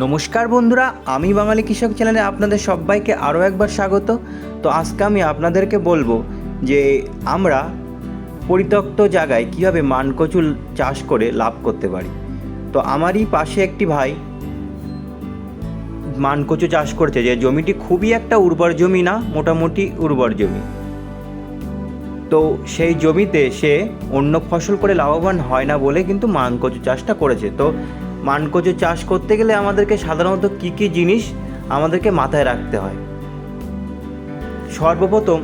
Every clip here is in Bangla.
নমস্কার বন্ধুরা, আমি বাঙালি কৃষক চ্যানেলে আপনাদের সবাইকে আরও একবার স্বাগত। তো আজকে আমি আপনাদেরকে বলবো যে আমরা পরিত্যক্ত জায়গায় কীভাবে মানকচু চাষ করে লাভ করতে পারি। তো আমারই পাশে একটি ভাই মানকচু চাষ করছে, যে জমিটি খুবই একটা উর্বর জমি না, মোটামুটি উর্বর জমি। তো সেই জমিতে সে অন্য ফসল করে লাভবান হয় না বলে কিন্তু মানকচু চাষটা করেছে। তো মানকচু চাষ করতে গেলে আমাদেরকে সাধারণত কী কী জিনিস আমাদেরকে মাথায় রাখতে হয়। সর্বপ্রথম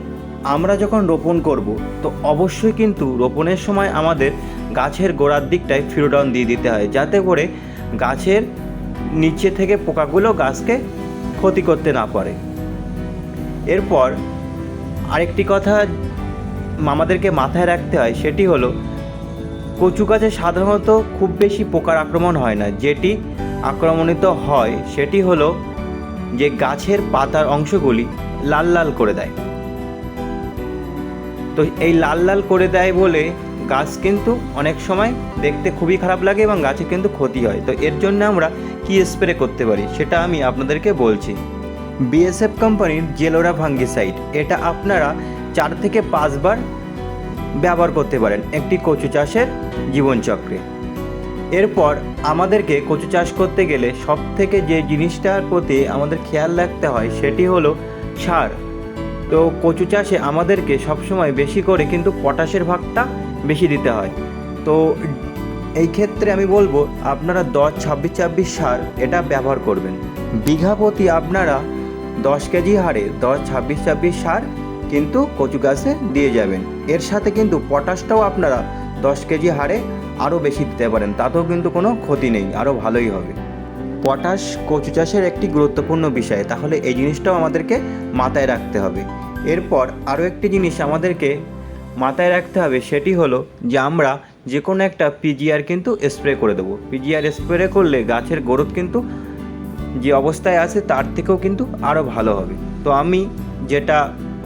আমরা যখন রোপণ করব, তো অবশ্যই কিন্তু রোপণের সময় আমাদের গাছের গোড়ার দিকটায় ফিরোডন দিয়ে দিতে হয়, যাতে করে গাছের নিচে থেকে পোকাগুলো গাছকে ক্ষতি করতে না পারে। এরপর আরেকটি কথা আমাদেরকে মাথায় রাখতে হয়, সেটি হলো কচু গাছে সাধারণত খুব বেশি পোকার আক্রমণ হয় না। যেটি আক্রমণিত হয় সেটি হলো যে গাছের পাতার অংশগুলি লাল লাল করে দেয়। তো এই লাল লাল করে দেয় বলে গাছ কিন্তু অনেক সময় দেখতে খুবই খারাপ লাগে এবং গাছে কিন্তু ক্ষতি হয়। তো এর জন্য আমরা কি স্প্রে করতে পারি সেটা আমি আপনাদেরকে বলছি। বিএসএফ কোম্পানির জেলোরা ফাঙ্গিসাইড, এটা আপনারা 4 থেকে 5 বার ব্যবহার করতে পারেন একটি কচু চাষের জীবনচক্রে। এরপর আমাদেরকে কচু চাষ করতে গেলে সব থেকে যে জিনিসটার প্রতি আমাদের খেয়াল রাখতে হয় সেটি হলো সার। তো কচু চাষে আমাদেরকে সবসময় বেশি করে কিন্তু পটাশের ভাগটা বেশি দিতে হয়। তো এই ক্ষেত্রে আমি বলবো আপনারা 10-26-26 সার এটা ব্যবহার করবেন। বিঘা প্রতি আপনারা 10 কেজি হারে 10-26-26 সার কিন্তু কচু গাছে দিয়ে যাবেন। এর সাথে কিন্তু পটাশটাও আপনারা 10 কেজি হারে আরও বেশি দিতে পারেন, তাতেও কিন্তু কোনো ক্ষতি নেই, আরও ভালোই হবে। পটাশ কচু চাষের একটি গুরুত্বপূর্ণ বিষয়, তাহলে এই জিনিসটাও আমাদেরকে মাথায় রাখতে হবে। এরপর আরও একটি জিনিস আমাদেরকে মাথায় রাখতে হবে, সেটি হলো যে আমরা যে কোনো একটা পিজিআর কিন্তু স্প্রে করে দেবো। পিজিআর স্প্রে করলে গাছের গ্রোথ কিন্তু যে অবস্থায় আছে তার থেকেও কিন্তু আরও ভালো হবে। তো আমি যেটা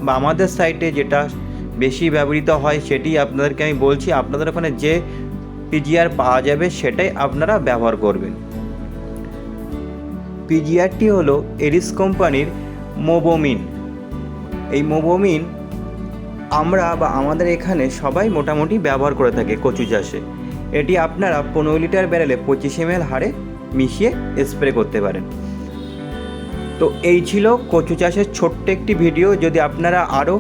বা আমাদের সাইটে যেটা বেশি ব্যবহৃত হয় সেটি আপনাদেরকে আমি বলছি। আপনাদের ওখানে যে পিজিআর পাওয়া যাবে সেটাই আপনারা ব্যবহার করবেন। পিজিআরটি হলো এরিস কোম্পানির মোবোমিন। এই মোবোমিন আমরা বা আমাদের এখানে সবাই মোটামুটি ব্যবহার করে থাকে কচু চাষে। এটি আপনারা 15 লিটার ব্যারেলে 25 ml হারে মিশিয়ে স্প্রে করতে পারেন। তো এই ছিল কচু চাষের ছোট্ট একটি ভিডিও। যদি আপনারা আরও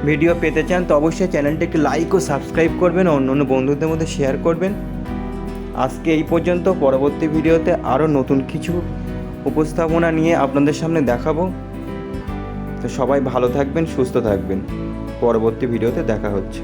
ভিডিও পেতে চান তো অবশ্যই চ্যানেলটি একটি লাইক ও সাবস্ক্রাইব করবেন ও অন্য বন্ধুদের মধ্যে শেয়ার করবেন। আজকে এই পর্যন্ত। পরবর্তী ভিডিওতে আরও নতুন কিছু উপস্থাপনা নিয়ে আপনাদের সামনে দেখাবো। তো সবাই ভালো থাকবেন, সুস্থ থাকবেন। পরবর্তী ভিডিওতে দেখা হচ্ছে।